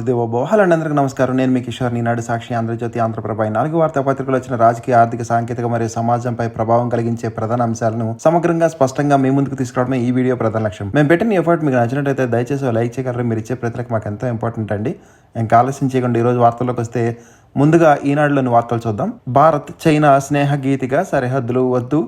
Hello అండి, అందరికీ నమస్కారం. నేను మీ కిషోర్. ఈనాడు సాక్షి, ఆంధ్రజ్యోతి, ఆంధ్రప్రభ ఈ 4 వార్తాపత్రికలు వచ్చిన రాజకీయ, ఆర్థిక, సాంకేతిక మరియు సమాజంపై ప్రభావం కలిగించే ప్రధాన అంశాలను సమగ్రంగా, స్పష్టంగా మీ ముందుకు తీసుకురావడమే ఈ వీడియో ప్రధాన లక్ష్యం. మేము పెట్టిన ఎఫర్ట్ మీకు నచ్చినట్టయితే దయచేసి లైక్ చేయగలరు. మీరు ఇచ్చే ప్రతికి మాకు ఎంతో ఇంపార్టెంట్ అండి. ఇంకా ఆలస్యం చేయకుండా ఈరోజు వార్తల్లోకి వస్తే ముందుగా ఈనాడులోని వార్తలు చూద్దాం. భారత్ చైనా స్నేహ గీతిగా సరిహద్దులు వద్దు,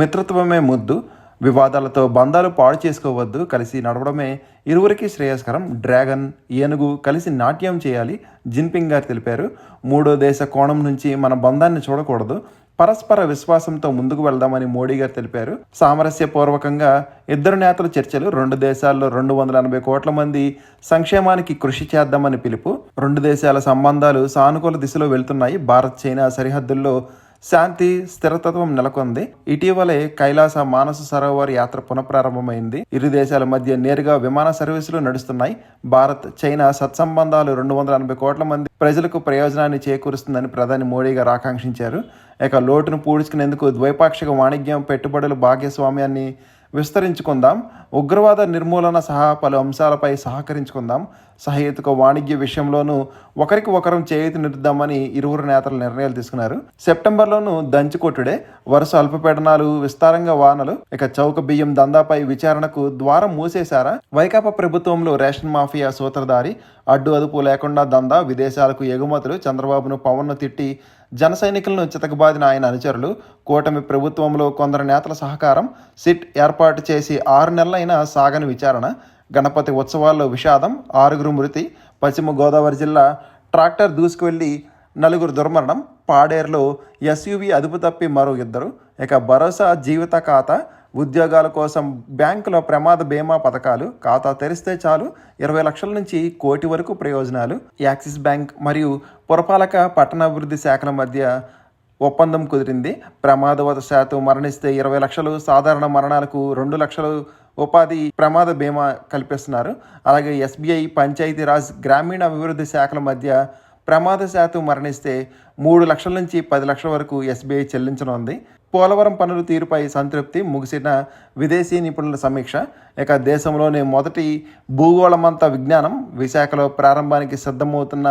మిత్రత్వమే ముద్దు, వివాదాలతో బంధాలు పాడు చేసుకోవద్దు, కలిసి నడవడమే ఇరువురికి శ్రేయస్కరం, డ్రాగన్ ఏనుగు కలిసి నాట్యం చేయాలి, జిన్పింగ్ గారు తెలిపారు. మూడో దేశ కోణం నుంచి మన బంధాన్ని చూడకూడదు, పరస్పర విశ్వాసంతో ముందుకు వెళ్దామని మోడీ గారు తెలిపారు. సామరస్యపూర్వకంగా ఇద్దరు నేతల చర్చలు, 2 దేశాల్లో 280 కోట్ల మంది సంక్షేమానికి కృషి చేద్దామని పిలుపు. 2 దేశాల సంబంధాలు సానుకూల దిశలో వెళ్తున్నాయి. భారత్ చైనా సరిహద్దుల్లో శాంతి, స్థిరత్వం నెలకొంది. ఇటీవలే కైలాస మానస సరోవర్ యాత్ర పునఃప్రారంభమైంది. ఇరు దేశాల మధ్య నేరుగా విమాన సర్వీసులు నడుస్తున్నాయి. భారత్ చైనా సత్సంబంధాలు 280 కోట్ల మంది ప్రజలకు ప్రయోజనాన్ని చేకూరుస్తుందని ప్రధాని మోడీ గారు ఆకాంక్షించారు. ఇక లోటును పూడ్చుకునేందుకు ద్వైపాక్షిక వాణిజ్యం, పెట్టుబడుల భాగస్వామ్యాన్ని విస్తరించుకుందాం, ఉగ్రవాద నిర్మూలన సహా పలు అంశాలపై సహకరించుకుందాం, సహేతుక వాణిజ్య విషయంలోనూ ఒకరికి ఒకరం చేయూతి నిద్దామని ఇరువురు నేతలు నిర్ణయాలు తీసుకున్నారు. సెప్టెంబర్లోనూ దంచుకొట్టుడే, వరుస అల్పపీడనాలు, విస్తారంగా వానలు, ఇక చౌక బియ్యం దందాపై విచారణకు ద్వారం మూసేశారా? వైకాపా ప్రభుత్వంలో రేషన్ మాఫియా సూత్రధారి, అడ్డు అదుపు లేకుండా దందా, విదేశాలకు ఎగుమతులు, చంద్రబాబును పవన్ను తిట్టి జన సైనికులను చితకబాదిన ఆయన అనుచరులు, కూటమి ప్రభుత్వంలో కొందరు నేతల సహకారం, సిట్ ఏర్పాటు చేసి 6 నెలలైనా సాగని విచారణ, గణపతి ఉత్సవాల్లో విషాదం, 6 మృతి, పశ్చిమ గోదావరి జిల్లా ట్రాక్టర్ దూసుకువెళ్లి 4 దుర్మరణం, పాడేరులో ఎస్యూవీ అదుపు తప్పి మరో 2, ఇక భరోసా జీవిత ఖాతా, ఉద్యోగాల కోసం బ్యాంకులో ప్రమాద బీమా పథకాలు, ఖాతా తెరిస్తే చాలు 20 లక్షల నుంచి కోటి వరకు ప్రయోజనాలు, యాక్సిస్ బ్యాంక్ మరియు పురపాలక పట్టణాభివృద్ధి శాఖల మధ్య ఒప్పందం కుదిరింది. ప్రమాదవశాత్తు మరణిస్తే 20 లక్షలు, సాధారణ మరణాలకు 2 లక్షలు ఉపాధి ప్రమాద బీమా కల్పిస్తున్నారు. అలాగే ఎస్బీఐ, పంచాయతీరాజ్, గ్రామీణ అభివృద్ధి శాఖల మధ్య ప్రమాదశాత్తు మరణిస్తే 3 లక్షల నుంచి 10 లక్షల వరకు ఎస్బీఐ చెల్లించనుంది. పోలవరం పనుల తీరుపై సంతృప్తి, ముగిసిన విదేశీ నిపుణుల సమీక్ష. ఇక దేశంలోనే మొదటి భూగోళమంత విజ్ఞానం విశాఖలో ప్రారంభానికి సిద్ధమవుతున్న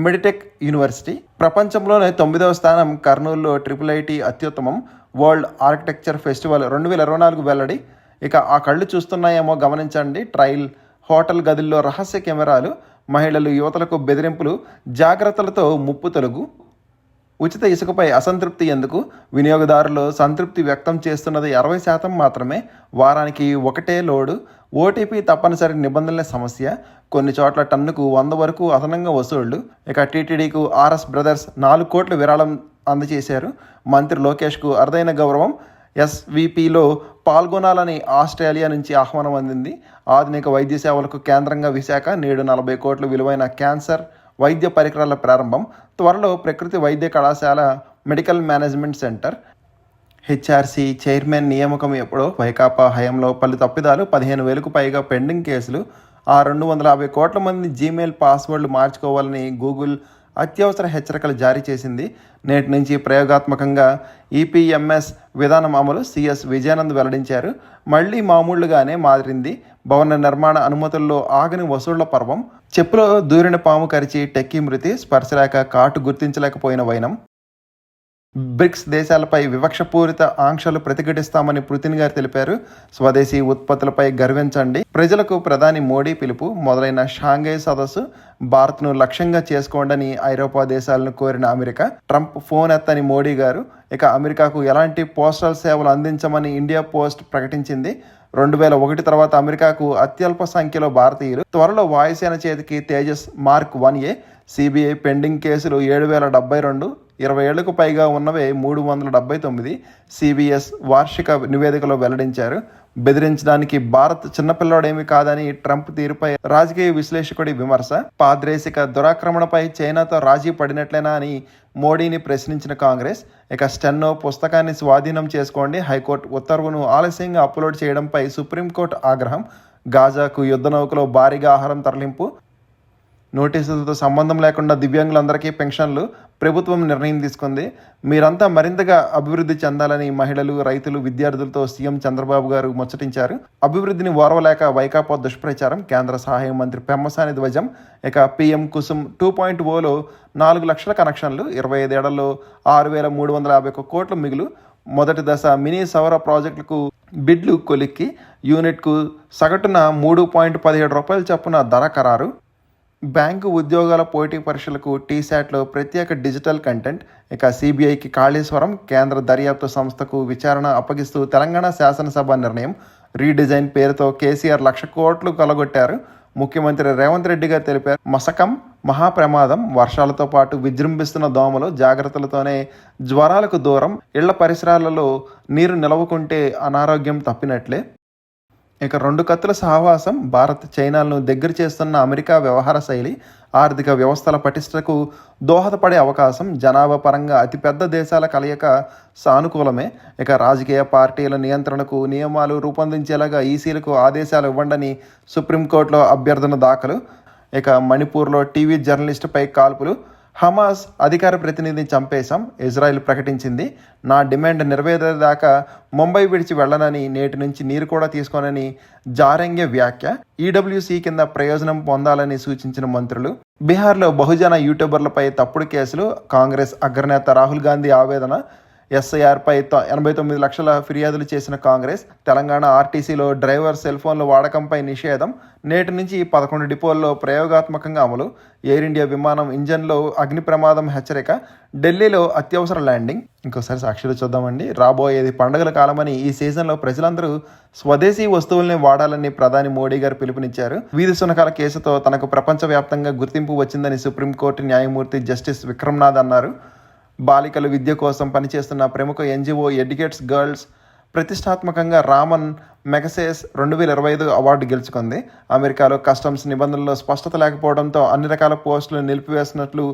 మెడిటెక్ యూనివర్సిటీ. ప్రపంచంలోనే 9వ స్థానం, కర్నూలులో IIIT అత్యుత్తమం, వరల్డ్ ఆర్కిటెక్చర్ ఫెస్టివల్ 2024 వెల్లడి. ఇక ఆ కళ్ళు చూస్తున్నాయేమో గమనించండి. ట్రయల్ హోటల్ గదుల్లో రహస్య కెమెరాలు, మహిళలు, యువతలకు బెదిరింపులు, జాగ్రత్తలతో ముప్పు తొలగు. ఉచిత ఇసుకపై అసంతృప్తి ఎందుకు? వినియోగదారులు సంతృప్తి వ్యక్తం చేస్తున్నది 60% మాత్రమే. వారానికి 1 లోడు, ఓటీపీ తప్పనిసరి నిబంధనల సమస్య. కొన్ని చోట్ల టన్నుకు 100 వరకు అదనంగా వసూళ్లు. ఇక టీటీడీకు ఆర్ఎస్ బ్రదర్స్ 4 కోట్ల విరాళం అందజేశారు. మంత్రి లోకేష్కు అరుదైన గౌరవం. ఎస్వీపీలో పాల్గొనాలని ఆస్ట్రేలియా నుంచి ఆహ్వానం అందింది. ఆధునిక వైద్య సేవలకు కేంద్రంగా విశాఖ. నేడు 40 కోట్ల విలువైన క్యాన్సర్ వైద్య పరికరాల ప్రారంభం. త్వరలో ప్రకృతి వైద్య కళాశాల, medical management centre. HRC chairman నియామకం ఎప్పుడో? వైకాపా హయాంలో పలు తప్పిదాలు, 15,000కు పైగా పెండింగ్ కేసులు. ఆ 250 కోట్ల మంది జీమెయిల్ పాస్వర్డ్లు మార్చుకోవాలని గూగుల్ అత్యవసర హెచ్చరికలు జారీ చేసింది. నేటి నుంచి ప్రయోగాత్మకంగా ఈపీఎంఎస్ విధానం అమలు, సిఎస్ విజయానంద్ వెల్లడించారు. మళ్లీ మామూళ్లుగానే మారింది. భవన నిర్మాణ అనుమతుల్లో ఆగని వసూళ్ల పర్వం. చెప్పులో దూరిన పాము కరిచి టెక్కీ మృతి, స్పర్శలేక కాటు గుర్తించలేకపోయిన వైనం. బ్రిక్స్ దేశాలపై వివక్షపూరిత ఆంక్షలు ప్రతిఘటిస్తామని పుతిన్ గారు తెలిపారు. స్వదేశీ ఉత్పత్తులపై గర్వించండి, ప్రజలకు ప్రధాని మోడీ పిలుపు. మొదలైన షాంఘై సదస్సు. భారత్ను లక్ష్యంగా చేసుకోండని ఐరోపా దేశాలను కోరిన అమెరికా. ట్రంప్ ఫోన్ ఎత్తని మోడీ గారు. ఇక అమెరికాకు ఎలాంటి పోస్టల్ సేవలు అందించమని ఇండియా పోస్ట్ ప్రకటించింది. 2001 తర్వాత అమెరికాకు అత్యల్ప సంఖ్యలో భారతీయులు. త్వరలో వాయుసేన చేతికి Tejas mark 1A. CBI pending కేసులు 7,072, 20 ఏళ్లకు పైగా ఉన్నవే 379. సిబిఎస్ వార్షిక నివేదికలో వెల్లడించారు. బెదిరించడానికి భారత్ చిన్నపిల్లాడేమీ కాదని ట్రంప్ తీరుపై రాజకీయ విశ్లేషకుడి విమర్శ. పాద్రేసిక దురాక్రమణపై చైనాతో రాజీ పడినట్లేనా అని మోడీని ప్రశ్నించిన కాంగ్రెస్. ఇక స్టెన్నో పుస్తకాన్ని స్వాధీనం చేసుకోండి, హైకోర్టు ఉత్తర్వును ఆలస్యంగా అప్లోడ్ చేయడంపై సుప్రీంకోర్టు ఆగ్రహం. గాజాకు యుద్ధ నౌకలో భారీగా ఆహారం తరలింపు. నోటీసులతో సంబంధం లేకుండా దివ్యాంగులందరికీ పెన్షన్లు ప్రభుత్వం నిర్ణయం తీసుకుంది. మీరంతా మరింతగా అభివృద్ధి చెందాలని మహిళలు, రైతులు, విద్యార్థులతో సీఎం చంద్రబాబు గారు ముచ్చటించారు. అభివృద్ధిని ఓర్వలేక వైకాపా దుష్ప్రచారం. కేంద్ర సహాయ మంత్రి పెమ్మసాని ధ్వజం. ఇక పీఎం కుసుమ్ 2.0లో 4 లక్షల కనెక్షన్లు, 25 ఏళ్లలో 6,351 కోట్ల మిగులు. మొదటి దశ మినీ సౌర ప్రాజెక్టులకు బిడ్లు కొలిక్కి యూనిట్కు సగటున 3.17 రూపాయల చొప్పున ధర ఖరారు. బ్యాంకు ఉద్యోగాల పోటీ పరీక్షలకు టీశాట్లో ప్రత్యేక డిజిటల్ కంటెంట్. ఇక సిబిఐకి కాళేశ్వరం కేంద్ర దర్యాప్తు సంస్థకు విచారణ అప్పగిస్తూ తెలంగాణ శాసనసభ నిర్ణయం. రీడిజైన్ పేరుతో కేసీఆర్ 1,00,000 కోట్లు కొలగొట్టారు. ముఖ్యమంత్రి రేవంత్ రెడ్డి గారు తెలిపారు. మసకం మహాప్రమాదం. వర్షాలతో పాటు విజృంభిస్తున్న దోమలు. జాగ్రత్తలతోనే జ్వరాలకు దూరం. ఇళ్ల పరిసరాలలో నీరు నిలవకుంటే అనారోగ్యం తప్పినట్లే. ఇక 2 కత్తుల సహవాసం. భారత్ చైనాలను దగ్గర చేస్తున్న అమెరికా వ్యవహార శైలి ఆర్థిక వ్యవస్థల పటిష్టకు దోహదపడే అవకాశం. జనాభా పరంగా అతిపెద్ద దేశాల కలయిక సానుకూలమే. ఇక రాజకీయ పార్టీల నియంత్రణకు నియమాలు రూపొందించేలాగా ఈసీలకు ఆదేశాలు ఇవ్వండని సుప్రీంకోర్టులో అభ్యర్థన దాఖలు. ఇక మణిపూర్లో టీవీ జర్నలిస్టుపై కాల్పులు. హమాస్ అధికార ప్రతినిధిని చంపేశాం ఇజ్రాయెల్ ప్రకటించింది. నా డిమాండ్ నెరవేరేదాకా ముంబై విడిచి వెళ్లనని, నేటి నుంచి నీరు కూడా తీసుకోనని జారంగ్య వ్యాఖ్య. ఈడబ్ల్యూసీ కింద ప్రయోజనం పొందాలని సూచించిన మంత్రులు. బీహార్లో బహుజన యూట్యూబర్లపై తప్పుడు కేసులు. కాంగ్రెస్ అగ్రనేత రాహుల్ గాంధీ ఆవేదన. ఎస్ఐఆర్పై 89 లక్షల ఫిర్యాదులు చేసిన కాంగ్రెస్. తెలంగాణ ఆర్టీసీలో డ్రైవర్ సెల్ ఫోన్ల వాడకంపై నిషేధం. నేటి నుంచి 11 డిపోల్లో ప్రయోగాత్మకంగా అమలు. ఎయిర్ ఇండియా విమానం ఇంజన్లో అగ్ని ప్రమాదం హెచ్చరిక. ఢిల్లీలో అత్యవసర ల్యాండింగ్. ఇంకోసారి సాక్షులు చూద్దామండి. రాబోయేది పండుగల కాలమని ఈ సీజన్లో ప్రజలందరూ స్వదేశీ వస్తువుల్ని వాడాలని ప్రధాని మోడీ గారు పిలుపునిచ్చారు. వీధి సునకాల కేసుతో తనకు ప్రపంచవ్యాప్తంగా గుర్తింపు వచ్చిందని సుప్రీంకోర్టు న్యాయమూర్తి జస్టిస్ విక్రమ్నాథ్ అన్నారు. బాలికల విద్య కోసం పనిచేస్తున్న ప్రముఖ ఎన్జిఓ ఎడ్యుకేట్స్ గర్ల్స్ ప్రతిష్టాత్మకంగా రామన్ మెగసెస్ 2025 అవార్డు గెలుచుకుంది. అమెరికాలో కస్టమ్స్ నిబంధనల్లో స్పష్టత లేకపోవడంతో అన్ని రకాల పోస్టులు నిలిపివేసినట్లు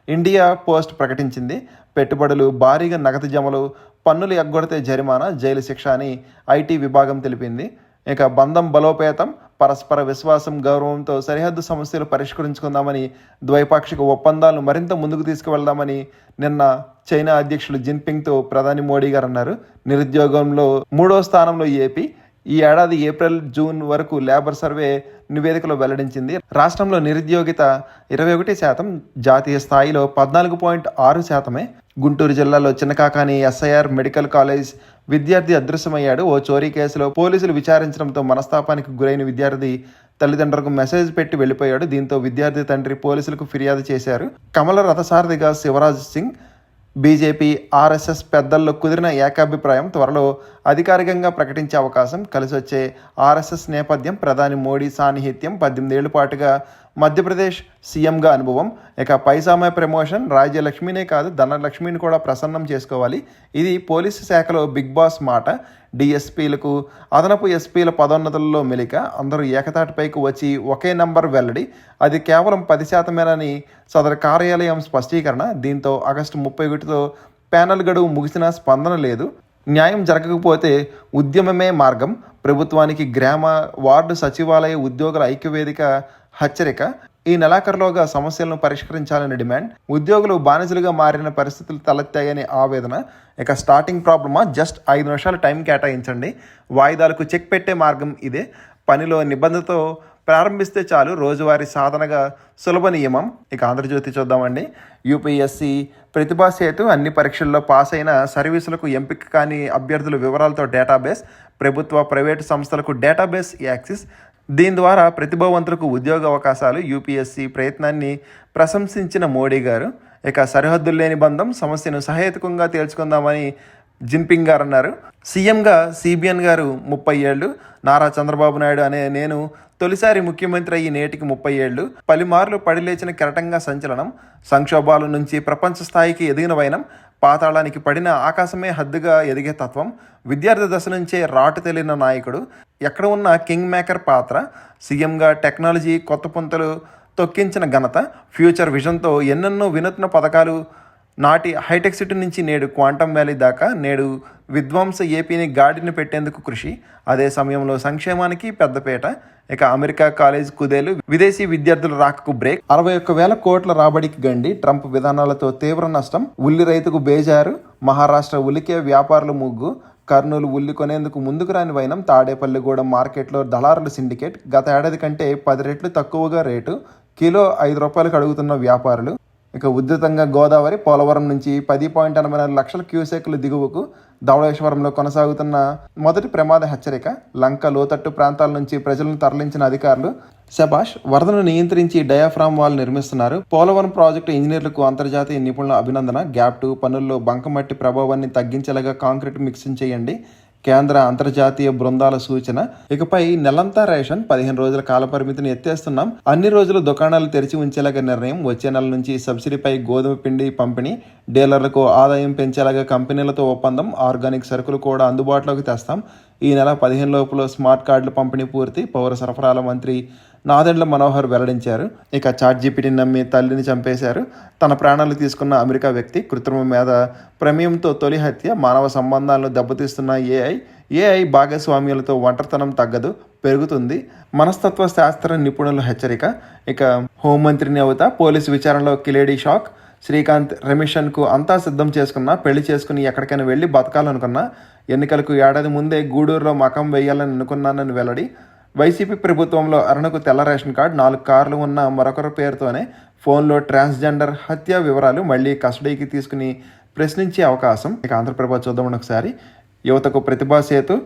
ఇండియా పోస్ట్ ప్రకటించింది. పెట్టుబడులు, భారీగా నగదు జమలు, పన్నులు ఎగ్గొడితే జరిమానా, జైలు శిక్ష అని ఐటీ విభాగం తెలిపింది. ఇక బంధం బలోపేతం. పరస్పర విశ్వాసం, గౌరవంతో సరిహద్దు సమస్యలు పరిష్కరించుకుందామని, ద్వైపాక్షిక ఒప్పందాలను మరింత ముందుకు తీసుకువెళ్దామని నిన్న చైనా అధ్యక్షులు జిన్పింగ్తో ప్రధాని మోడీ గారు అన్నారు. నిరుద్యోగంలో 3వ స్థానంలో ఏపీ. ఈ ఏడాది ఏప్రిల్, జూన్ వరకు లేబర్ సర్వే నివేదికలో వెల్లడించింది. రాష్ట్రంలో నిరుద్యోగిత 21%, జాతీయ స్థాయిలో 14.6%. గుంటూరు జిల్లాలో చిన్నకాకాని ఎస్ఐఆర్ మెడికల్ కాలేజ్ విద్యార్థి అదృశ్యమయ్యాడు. ఓ చోరీ కేసులో పోలీసులు విచారించడంతో మనస్తాపానికి గురైన విద్యార్థి తల్లిదండ్రులకు మెసేజ్ పెట్టి వెళ్లిపోయాడు. దీంతో విద్యార్థి తండ్రి పోలీసులకు ఫిర్యాదు చేశారు. కమల రథసారథిగా శివరాజ్ సింగ్. బీజేపీ, ఆర్ఎస్ఎస్ పెద్దల్లో కుదిరిన ఏకాభిప్రాయం. త్వరలో అధికారికంగా ప్రకటించే అవకాశం. కలిసొచ్చే ఆర్ఎస్ఎస్ నేపథ్యం. ప్రధాని మోడీ సాన్నిహిత్యం. 18 ఏళ్ల పాటుగా మధ్యప్రదేశ్ సీఎంగా అనుభవం. ఇక పైసామే ప్రమోషన్. రాజ్యలక్ష్మినే కాదు, ధనలక్ష్మిని కూడా ప్రసన్నం చేసుకోవాలి. ఇది పోలీసు శాఖలో బిగ్ బాస్ మాట. డిఎస్పీలకు అదనపు ఎస్పీల పదోన్నతులలో మెలిక. అందరూ ఏకతాటిపైకి వచ్చి ఒకే నంబర్ వెల్లడి. అది కేవలం 10%మేనని సదరు కార్యాలయం స్పష్టీకరణ. దీంతో ఆగస్టు 31తో ప్యానెల్ గడువు ముగిసినా స్పందన లేదు. న్యాయం జరగకపోతే ఉద్యమమే మార్గం. ప్రభుత్వానికి గ్రామ, వార్డు సచివాలయ ఉద్యోగుల ఐక్యవేదిక హెచ్చరిక. ఈ నెలాఖరులోగా సమస్యలను పరిష్కరించాలని డిమాండ్. ఉద్యోగులు బానిసలుగా మారిన పరిస్థితులు తలెత్తాయని ఆవేదన. ఇక స్టార్టింగ్ ప్రాబ్లమా? జస్ట్ 5 నిమిషాలు టైం కేటాయించండి. వాయిదాలకు చెక్ పెట్టే మార్గం ఇదే. పనిలో నిబంధనతో ప్రారంభిస్తే చాలు. రోజువారీ సాధనగా సులభ నియమం. ఇక ఆంధ్రజ్యోతి చూద్దామండి. యూపీఎస్సీ ప్రతిభా సేతు. అన్ని పరీక్షల్లో పాస్ అయిన సర్వీసులకు ఎంపిక కాని అభ్యర్థుల వివరాలతో డేటాబేస్. ప్రభుత్వ, ప్రైవేటు సంస్థలకు డేటాబేస్ యాక్సెస్. దీని ద్వారా ప్రతిభావంతులకు ఉద్యోగ అవకాశాలు. యూపీఎస్సీ ప్రయత్నాన్ని ప్రశంసించిన మోడీ గారు. ఇక సరిహద్దులు లేని బంధం, సమస్యను సహేతుకంగా తేల్చుకుందామని జిన్పింగ్ గారు అన్నారు. సీఎంగా సిబిఎన్ గారు 30 ఏళ్లు. నారా చంద్రబాబు నాయుడు అనే నేను తొలిసారి ముఖ్యమంత్రి అయ్యి నేటికి 30 ఏళ్లు. పలుమార్లు పడిలేచిన కెరటంగా సంచలనం. సంక్షోభాల నుంచి ప్రపంచ స్థాయికి ఎదిగిన వైనం. పాతాళానికి పడిన ఆకాశమే హద్దుగా ఎదిగే తత్వం. విద్యార్థి దశ నుంచే రాటు తెలియని నాయకుడు. ఎక్కడ ఉన్న కింగ్ మేకర్ పాత్ర. సీఎంగా టెక్నాలజీ కొత్త పుంతలు తొక్కించిన ఘనత. ఫ్యూచర్ విజన్తో ఎన్నెన్నో వినూత్న పథకాలు నాటి హైటెక్ సిటీ నుంచి నేడు క్వాంటమ్ వ్యాలీ దాకా నేడు విధ్వంస ఏపీని గాడిని పెట్టేందుకు కృషి. అదే సమయంలో సంక్షేమానికి పెద్దపేట. ఇక అమెరికా కాలేజ్ కుదేలు, విదేశీ విద్యార్థుల రాకకు బ్రేక్. 61,000 కోట్ల రాబడికి గండి. ట్రంప్ విధానాలతో తీవ్ర నష్టం. ఉల్లి రైతుకు బేజారు. మహారాష్ట్ర ఉల్లికే వ్యాపారులు ముగ్గు. కర్నూలు ఉల్లి కొనేందుకు ముందుకు రాని వైనం. తాడేపల్లిగూడెం మార్కెట్లో దళారుల సిండికేట్. గత ఏడాది కంటే 10 రెట్లు తక్కువగా రేటు. కిలో 5 రూపాయలకు అడుగుతున్న వ్యాపారులు. ఇక ఉధృతంగా గోదావరి. పోలవరం నుంచి 10.84 లక్షల క్యూసెక్లు దిగువకు. ధవళేశ్వరంలో కొనసాగుతున్న మొదటి ప్రమాద హెచ్చరిక. లంక లోతట్టు ప్రాంతాల నుంచి ప్రజలను తరలించిన అధికారులు. శబాష్, వరదను నియంత్రించి డయాఫ్రామ్ వాల్ నిర్మిస్తున్నారు. పోలవరం ప్రాజెక్టు ఇంజనీర్లకు అంతర్జాతీయ నిపుణుల అభినందన. గ్యాప్ 2 పనుల్లో బంకమట్టి ప్రభావాన్ని తగ్గించేలాగా కాంక్రీట్ మిక్సింగ్ చేయండి. కేంద్ర అంతర్జాతీయ బృందాల సూచన. ఇకపై నెలంతా రేషన్. 15 రోజుల కాలపరిమితిని ఎత్తేస్తున్నాం. అన్ని రోజులు దుకాణాలు తెరిచి ఉంచేలాగా నిర్ణయం. వచ్చే నెల నుంచి సబ్సిడీపై గోధుమ పిండి పంపిణీ. డీలర్లకు ఆదాయం పెంచేలాగా కంపెనీలతో ఒప్పందం. ఆర్గానిక్ సరుకులు కూడా అందుబాటులోకి తెస్తాం. ఈ నెల 15 లోపులో స్మార్ట్ కార్డుల పంపిణీ పూర్తి. పౌర సరఫరాల మంత్రి నాదెండ్ల మనోహర్ వెల్లడించారు. ఇక చాట్‌జీపీటీని నమ్మి తల్లిని చంపేశారు. తన ప్రాణాలు తీసుకున్న అమెరికా వ్యక్తి. కృత్రిమ మేధ ప్రమేయంతో తొలి హత్య. మానవ సంబంధాలను దెబ్బతీస్తున్న ఏఐ భాగస్వామ్యాలతో ఒంటరితనం తగ్గదు, పెరుగుతుంది. మనస్తత్వ శాస్త్ర నిపుణుల హెచ్చరిక. ఇక హోంమంత్రిని అవుతా. పోలీసు విచారణలో కిలేడి షాక్. శ్రీకాంత్ రెమిషన్కు అంతా సిద్ధం చేసుకున్నా. పెళ్లి చేసుకుని ఎక్కడికైనా వెళ్ళి బతకాలనుకున్నా. ఎన్నికలకు ఏడాది ముందే గూడూరులో మకం వేయాలని అనుకున్నానని వెల్లడి. వైసీపీ ప్రభుత్వంలో అరుణకు తెల్ల రేషన్ కార్డు. 4 కార్లు ఉన్న మరొకరి పేరుతోనే ఫోన్లో ట్రాన్స్జెండర్ హత్య వివరాలు మళ్లీ కస్టడీకి తీసుకుని ప్రశ్నించే అవకాశం. ఇక ఆంధ్రప్రభ చూద్దామని ఒకసారి. యువతకు ప్రతిభా సేతు.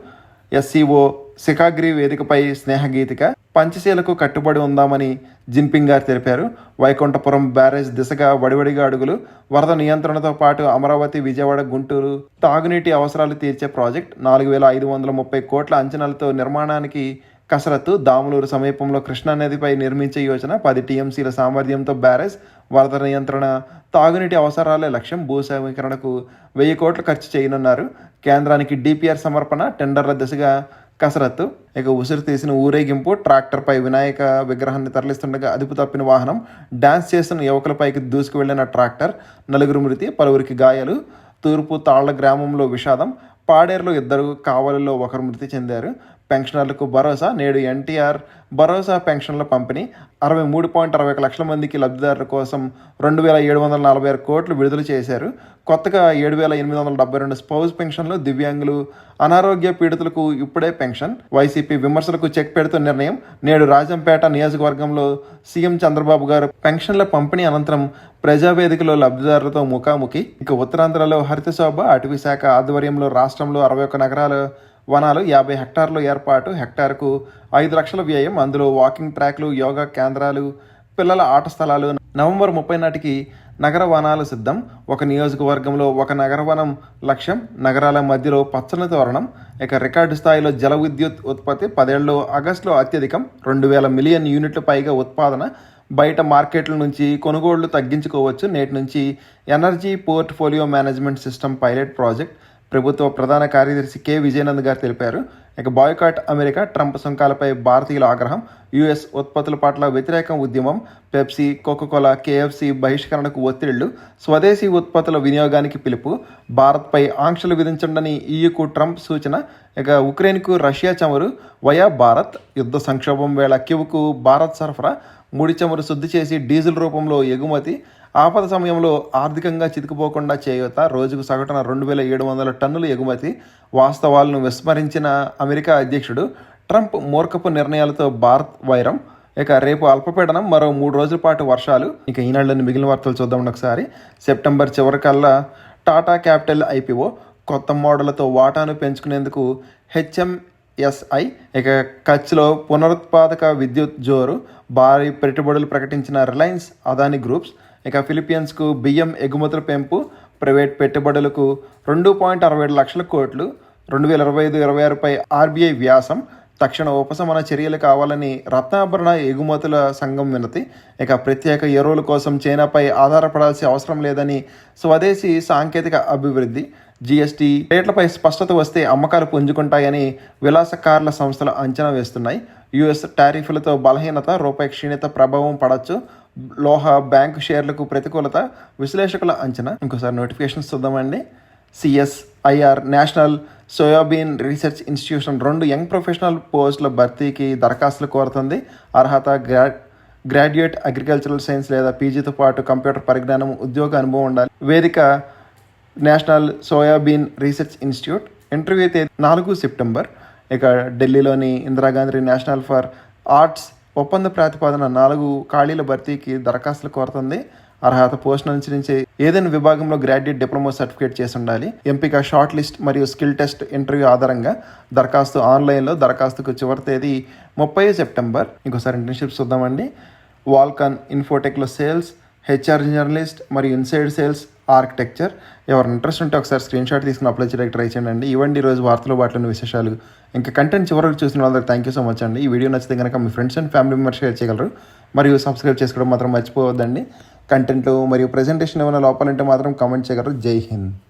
ఎస్సీఓ శిఖాగ్రి వేదికపై స్నేహగీతిక. పంచశీలకు కట్టుబడి ఉందామని జిన్పింగ్ గారు తెలిపారు. వైకుంఠపురం బ్యారేజ్ దిశగా వడివడిగా అడుగులు. వరద నియంత్రణతో పాటు అమరావతి, విజయవాడ, గుంటూరు తాగునీటి అవసరాలు తీర్చే ప్రాజెక్ట్. 4,530 కోట్ల అంచనాలతో నిర్మాణానికి కసరత్తు. దాములూరు సమీపంలో కృష్ణానదిపై నిర్మించే యోజన. 10 టీఎంసీల సామర్థ్యంతో బ్యారేజ్. వరద నియంత్రణ, తాగునీటి అవసరాలే లక్ష్యం. భూ సమీకరణకు 1,000 కోట్లు ఖర్చు చేయనున్నారు. కేంద్రానికి డిపిఆర్ సమర్పణ. టెండర్ల దిశగా కసరత్తు. ఇక ఉసిరు తీసిన ఊరేగింపు. ట్రాక్టర్పై వినాయక విగ్రహాన్ని తరలిస్తుండగా అదుపు తప్పిన వాహనం. డ్యాన్స్ చేస్తున్న యువకులపైకి దూసుకు వెళ్లిన ట్రాక్టర్. 4 మృతి, పలువురికి గాయాలు. తూర్పు తాళ్ల గ్రామంలో విషాదం. పాడేరులో 2, కావలిలో 1 మృతి చెందారు. పెన్షనర్లకు భరోసా. నేడు ఎన్టీఆర్ భరోసా పెన్షన్ల పంపిణీ. 63.61 లక్షల మందికి లబ్ధిదారుల కోసం 2,746 కోట్లు విడుదల చేశారు. కొత్తగా 7,872 స్పౌస్ పెన్షన్లు. దివ్యాంగులు, అనారోగ్య పీడితులకు ఇప్పుడే పెన్షన్. వైసీపీ విమర్శలకు చెక్ పెడుతూ నిర్ణయం. నేడు రాజంపేట నియోజకవర్గంలో సీఎం చంద్రబాబు గారు పెన్షన్ల పంపిణీ అనంతరం ప్రజావేదికలో లబ్ధిదారులతో ముఖాముఖి. ఇక ఉత్తరాంధ్రలో హరితశోభ. అటవీ శాఖ ఆధ్వర్యంలో రాష్ట్రంలో 61 నగరాల వనాలు. 50 హెక్టార్లు ఏర్పాటు. హెక్టార్కు 5 లక్షల వ్యయం. అందులో వాకింగ్ ట్రాక్లు, యోగా కేంద్రాలు, పిల్లల ఆట స్థలాలు. నవంబర్ 30 నాటికి నగర వనాలు సిద్ధం. ఒక నియోజకవర్గంలో 1 నగర వనం లక్ష్యం. నగరాల మధ్యలో పచ్చని తోరణం. ఇక రికార్డు స్థాయిలో జల విద్యుత్ ఉత్పత్తి. 10 ఏళ్లలో ఆగస్టులో అత్యధికం. 2,000 మిలియన్ యూనిట్ల పైగా ఉత్పాదన. బయట మార్కెట్ల నుంచి కొనుగోళ్లు తగ్గించుకోవచ్చు. నేటి నుంచి energy portfolio management system pilot project. ప్రభుత్వ ప్రధాన కార్యదర్శి కె విజయనంద్ గారు తెలిపారు. ఇక బాయ్కాట్ అమెరికా. ట్రంప్ సుంకాలపై భారతీయుల ఆగ్రహం. యుఎస్ ఉత్పత్తుల పట్ల వ్యతిరేకం ఉద్యమం. పెప్సీ, కోకోకోలా, కేఎఫ్సి బహిష్కరణకు ఒత్తిళ్లు. స్వదేశీ ఉత్పత్తుల వినియోగానికి పిలుపు. భారత్పై ఆంక్షలు విధించండని ఈయూకు ట్రంప్ సూచన. ఇక ఉక్రెయిన్కు రష్యా చమురు వయా భారత్. యుద్ధ సంక్షోభం వేళ కివ్కు భారత్ సరఫరా. ముడి చమురు శుద్ధి చేసి డీజిల్ రూపంలో ఎగుమతి. ఆపద సమయంలో ఆర్థికంగా చితికిపోకుండా చేయూత. రోజుకు సగటున 2,700 టన్నులు ఎగుమతి. వాస్తవాలను విస్మరించిన అమెరికా అధ్యక్షుడు. ట్రంప్ మూర్ఖపు నిర్ణయాలతో భారత్ వైరం. ఇక రేపు అల్పపీడనం. మరో 3 రోజుల పాటు వర్షాలు. ఇక ఈనాడులోని మిగిలిన వార్తలు చూద్దాం ఒకసారి. సెప్టెంబర్ చివరికల్లా టాటా క్యాపిటల్ ఐపీఓ. కొత్త మోడళ్లతో వాటాను పెంచుకునేందుకు హెచ్ఎంఎస్ఐ. ఇక కచ్లో పునరుత్పాదక విద్యుత్ జోరు. భారీ పెట్టుబడులు ప్రకటించిన రిలయన్స్, అదానీ గ్రూప్స్. ఇక ఫిలిప్పీన్స్కు బియ్యం ఎగుమతుల పెంపు. ప్రైవేట్ పెట్టుబడులకు 2.67 లక్షల కోట్లు. 2025-26పై ఆర్బీఐ వ్యాసం. తక్షణ ఉపశమన చర్యలు కావాలని రత్నాభరణ ఎగుమతుల సంఘం వినతి. ఇక ప్రత్యేక ఎరువుల కోసం చైనాపై ఆధారపడాల్సిన అవసరం లేదని స్వదేశీ సాంకేతిక అభివృద్ధి. జీఎస్టీ రేట్లపై స్పష్టత వస్తే అమ్మకాలు పుంజుకుంటాయని విలాస కార్ల సంస్థలు అంచనా వేస్తున్నాయి. యుఎస్ టారిఫ్లతో బలహీనత, రూపాయి క్షీణత ప్రభావం పడవచ్చు. లోహ బ్యాంకు షేర్లకు ప్రతికూలత, విశ్లేషకుల అంచనా. ఇంకోసారి నోటిఫికేషన్స్ చూద్దామండి. CSIR national soybean research institution 2 young professional పోస్టుల భర్తీకి దరఖాస్తులు కోరుతుంది. అర్హత గ్రాడ్యుయేట్ అగ్రికల్చరల్ సైన్స్ లేదా పీజీతో పాటు కంప్యూటర్ పరిజ్ఞానం, ఉద్యోగ అనుభవం ఉండాలి. వేదిక national soybean research institute. Interview తేదీ 4 సెప్టెంబర్. ఇక ఢిల్లీలోని ఇందిరాగాంధీ నేషనల్ ఫర్ ఆర్ట్స్ ఒప్పంద ప్రాతిపదన 4 ఖాళీల భర్తీకి దరఖాస్తులు కోరుతుంది. అర్హత పోస్ట్ అనుసరించి ఏదైనా విభాగంలో గ్రాడ్యుయేట్ డిప్లొమా సర్టిఫికేట్ చేసి ఉండాలి. ఎంపిక షార్ట్ లిస్ట్ మరియు స్కిల్ టెస్ట్ ఇంటర్వ్యూ ఆధారంగా. దరఖాస్తు ఆన్లైన్లో. దరఖాస్తుకు చివరి తేదీ 30 సెప్టెంబర్. ఇంకోసారి ఇంటర్న్షిప్స్ చూద్దామండి. వాల్కాన్ ఇన్ఫోటెక్లో సేల్స్, హెచ్ఆర్ జర్నలిస్ట్ మరియు ఇన్సైడ్ సేల్స్ ఆర్కిటెక్చర్. ఎవరైనా ఇంట్రెస్ట్ ఉంటే ఒకసారి స్క్రీన్ షాట్ తీసుకుని అప్లై చేయడానికి ట్రై చేయండి. ఇవ్వండి ఈరోజు వార్తలు వాటిలోని విశేషాలు. ఇంకా కంటెంట్ చివరికి చూసిన వాళ్ళకి థ్యాంక్ యూ సో మచ్ అండి. ఈ వీడియో నచ్చితే కనుక మీ friends and family members share చేయగలరు. మరియు సబ్స్క్రైబ్ చేసుకోవడం మాత్రం మర్చిపోవద్దండి. కంటెంట్ మరియు ప్రజెంటేషన్ ఏమైనా లోపాలంటే మాత్రం కామెంట్ చేయగలరు. జై హింద్.